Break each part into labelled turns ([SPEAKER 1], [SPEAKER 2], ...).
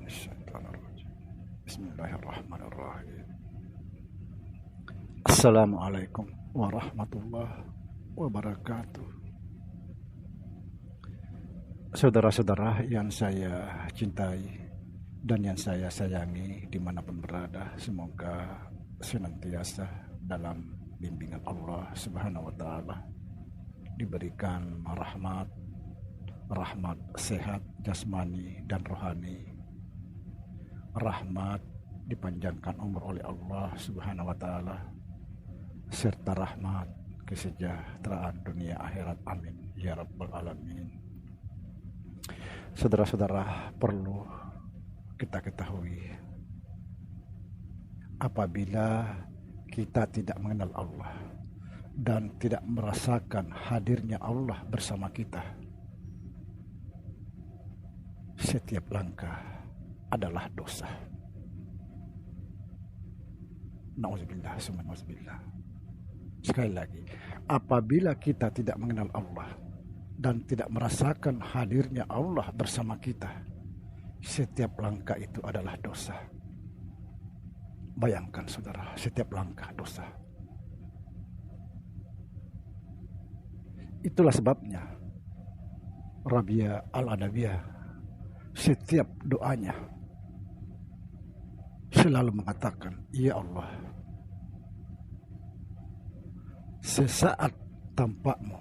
[SPEAKER 1] Minasyaitonirrajim. Bismillahirrahmanirrahim. Assalamualaikum warahmatullahi wabarakatuh. Saudara-saudara yang saya cintai dan yang saya sayangi dimanapun berada, semoga senantiasa dalam bimbingan Allah Subhanahu wa Ta'ala, diberikan rahmat sehat jasmani dan rohani, rahmat dipanjangkan umur oleh Allah Subhanahu wa Ta'ala, serta rahmat kesejahteraan dunia akhirat. Amin ya rabbal alamin. Saudara-saudara, perlu kita ketahui, apabila kita tidak mengenal Allah dan tidak merasakan hadirnya Allah bersama kita, setiap langkah adalah dosa. Nauzubillah, summa nauzubillah. Sekali lagi, apabila kita tidak mengenal Allah dan tidak merasakan hadirnya Allah bersama kita, setiap langkah itu adalah dosa. Bayangkan saudara, setiap langkah dosa. Itulah sebabnya Rabia Al-Adawiyah setiap doanya selalu mengatakan, ya Allah, sesaat tanpamu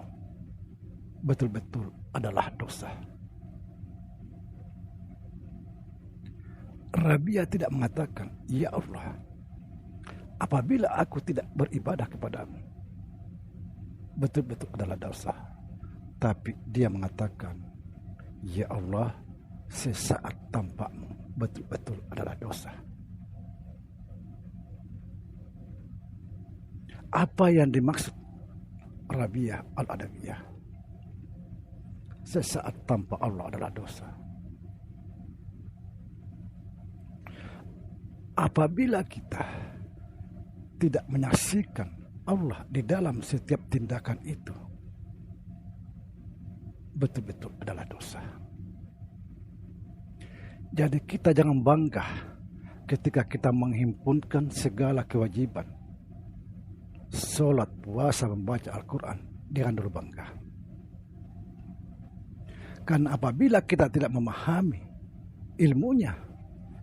[SPEAKER 1] betul-betul adalah dosa. Rabia tidak mengatakan, ya Allah, apabila aku tidak beribadah kepadamu betul-betul adalah dosa. Tapi dia mengatakan, ya Allah, sesaat tanpamu betul-betul adalah dosa. Apa yang dimaksud Rabia Al-Adawiyah? Sesaat tanpa Allah adalah dosa. Apabila kita tidak menyaksikan Allah di dalam setiap tindakan itu, betul-betul adalah dosa. Jadi kita jangan bangga ketika kita menghimpunkan segala kewajiban, sholat, puasa, membaca Al-Quran, jangan dulu bangga. Karena apabila kita tidak memahami ilmunya,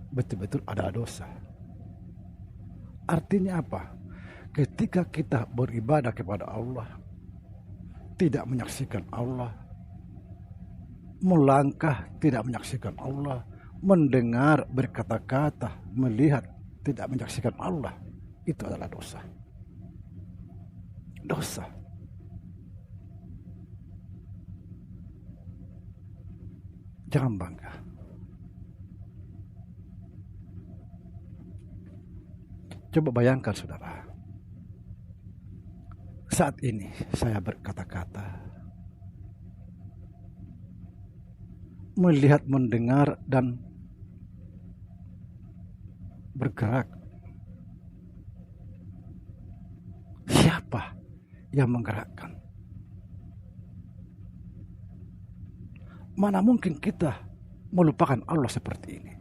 [SPEAKER 1] betul-betul ada dosa. Artinya apa? Ketika kita beribadah kepada Allah, tidak menyaksikan Allah, melangkah tidak menyaksikan Allah, mendengar berkata-kata, melihat tidak menyaksikan Allah, itu adalah dosa. Dosa. Jangan bangga. Coba bayangkan saudara, saat ini saya berkata-kata, melihat, mendengar, dan bergerak. Siapa yang menggerakkan? Mana mungkin kita melupakan Allah seperti ini?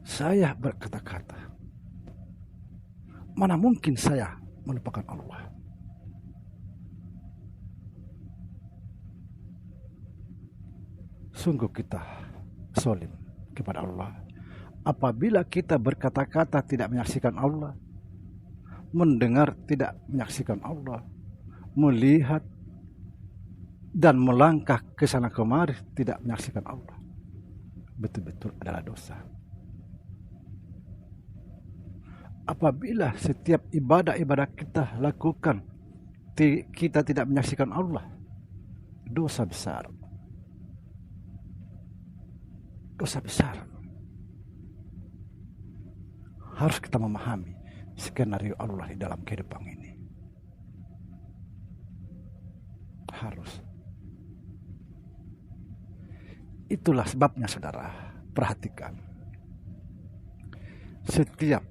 [SPEAKER 1] Saya berkata-kata, mana mungkin saya melupakan Allah? Sungguh kita zalim kepada Allah apabila kita berkata-kata tidak menyaksikan Allah, mendengar tidak menyaksikan Allah, melihat dan melangkah ke sana kemari tidak menyaksikan Allah. Betul-betul adalah dosa. Apabila setiap ibadah-ibadah kita lakukan kita tidak menyaksikan Allah, dosa besar. Dosa besar. Harus kita memahami skenario Allah di dalam kehidupan ini. Harus. Itulah sebabnya saudara, perhatikan. Setiap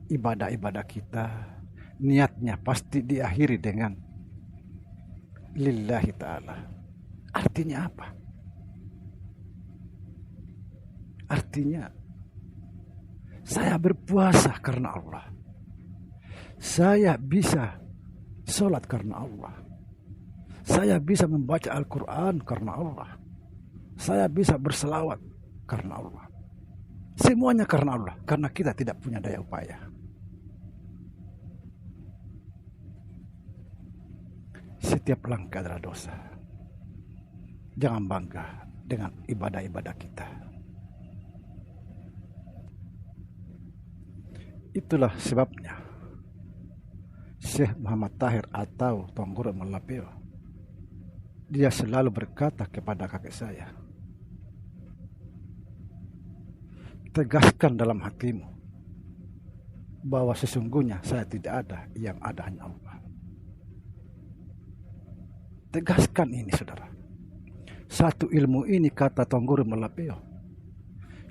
[SPEAKER 1] ibadah-ibadah kita, niatnya pasti diakhiri dengan lillahi ta'ala. Artinya apa? Artinya, saya berpuasa karena Allah. Saya bisa sholat karena Allah. Saya bisa membaca Al-Quran karena Allah. Saya bisa berselawat karena Allah. Semuanya karena Allah, karena kita tidak punya daya upaya. Setiap langkah adalah dosa. Jangan bangga dengan ibadah-ibadah kita. Itulah sebabnya Syekh Muhammad Tahir atau Tuan Guru Malapeo, dia selalu berkata kepada kakek saya, tegaskan dalam hatimu bahwa sesungguhnya saya tidak ada, yang ada hanya Allah. Tegaskan ini, saudara. Satu ilmu ini, kata Tuan Guru Malapeo,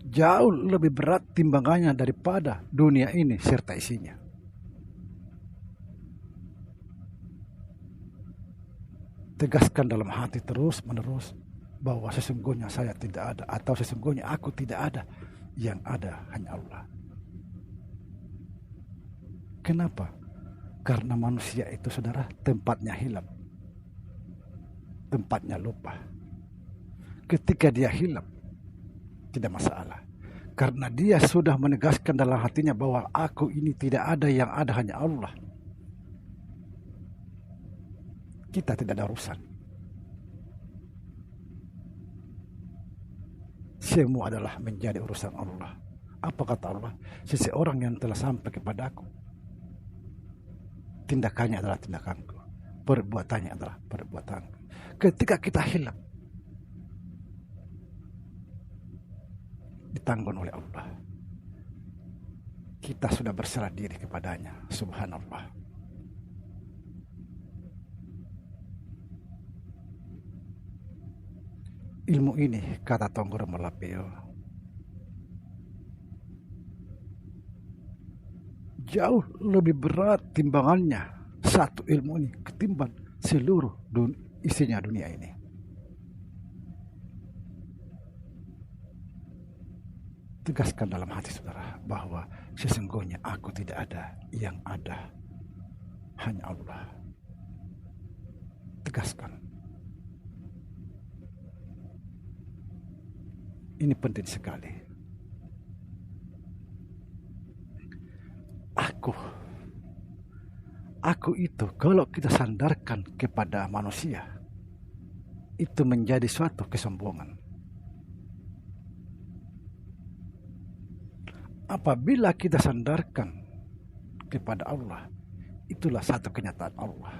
[SPEAKER 1] jauh lebih berat timbangannya daripada dunia ini serta isinya. Tegaskan dalam hati terus menerus bahwa sesungguhnya saya tidak ada, atau sesungguhnya aku tidak ada, yang ada hanya Allah. Kenapa? Karena manusia itu, saudara, tempatnya hilang, tempatnya lupa. Ketika dia hilang, tidak masalah, karena dia sudah menegaskan dalam hatinya bahwa aku ini tidak ada, yang ada hanya Allah. Kita tidak ada urusan. Semua adalah menjadi urusan Allah. Apa kata Allah? Seseorang yang telah sampai kepadaku, tindakannya adalah tindakanku, perbuatannya adalah perbuatanku. Ketika kita hilang, ditanggung oleh Allah. Kita sudah berserah diri kepadanya. Subhanallah. Ilmu ini, kata Tuan Guru Malapeo, jauh lebih berat timbangannya, satu ilmu ini, ketimbang seluruh isinya dunia ini. Tegaskan dalam hati, saudara, bahwa sesungguhnya aku tidak ada, yang ada hanya Allah. Tegaskan. Ini penting sekali. Aku itu kalau kita sandarkan kepada manusia, itu menjadi suatu kesombongan. Apabila kita sandarkan kepada Allah, itulah satu kenyataan Allah.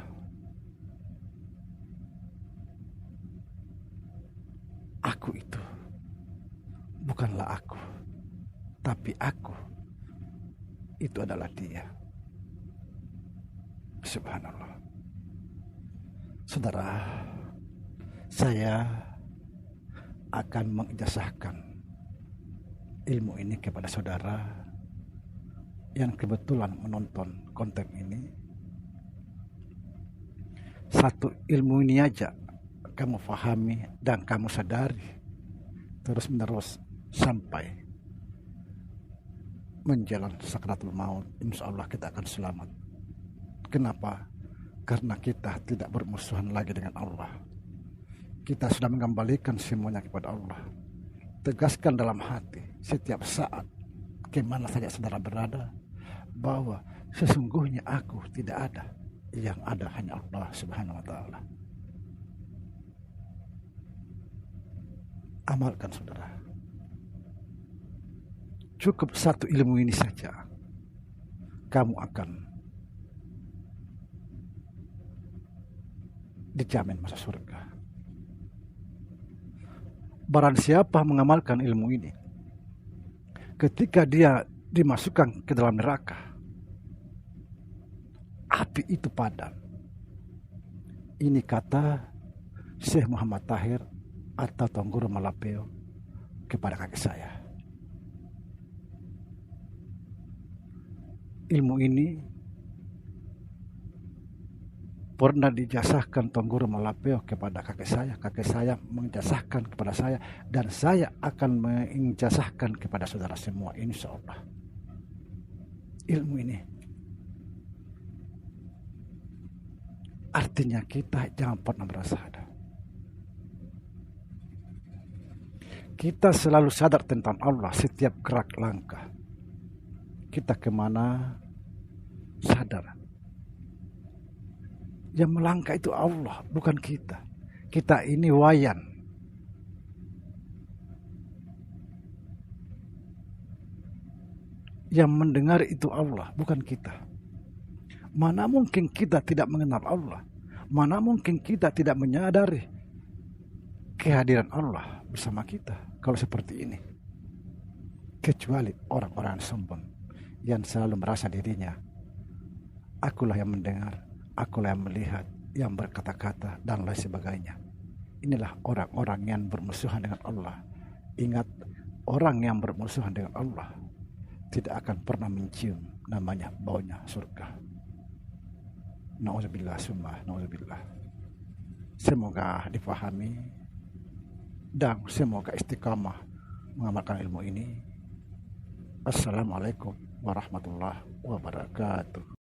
[SPEAKER 1] Aku itu bukanlah aku, tapi aku itu adalah Dia. Subhanallah. Saudara, saya akan mengijazahkan ilmu ini kepada saudara yang kebetulan menonton konten ini. Satu ilmu ini aja kamu fahami dan kamu sadari terus menerus sampai menjelang sakaratul maut, insya Allah kita akan selamat. Kenapa? Karena kita tidak bermusuhan lagi dengan Allah. Kita sudah mengembalikan semuanya kepada Allah. Tegaskan dalam hati setiap saat, kemana saja saudara berada, bahwa sesungguhnya aku tidak ada, yang ada hanya Allah Subhanahu wa Ta'ala. Amalkan, saudara. Cukup satu ilmu ini saja, kamu akan dijamin masuk surga. Barang siapa mengamalkan ilmu ini, ketika dia dimasukkan ke dalam neraka, api itu padam. Ini kata Syekh Muhammad Tahir atau Tuan Guru Malapeo kepada kakek saya. Ilmu ini pernah dijasahkan Tuan Guru Malapeo kepada kakek saya menjasahkan kepada saya, dan saya akan menjasahkan kepada saudara semua, insya Allah. Ilmu ini artinya kita jangan pernah merasa ada. Kita selalu sadar tentang Allah setiap gerak langkah. Kita kemana sadar. Yang melangkah itu Allah, bukan kita. Kita ini wayan. Yang mendengar itu Allah, bukan kita. Mana mungkin kita tidak mengenal Allah. Mana mungkin kita tidak menyadari kehadiran Allah bersama kita kalau seperti ini. Kecuali orang-orang sombong yang selalu merasa dirinya, akulah yang mendengar, akulah yang melihat, yang berkata-kata, dan lain sebagainya. Inilah orang-orang yang bermusuhan dengan Allah. Ingat, orang yang bermusuhan dengan Allah tidak akan pernah mencium namanya baunya surga. Nauzubillah summa nauzubillah. Semoga dipahami dan semoga istiqamah mengamalkan ilmu ini. Assalamualaikum warahmatullahi wabarakatuh.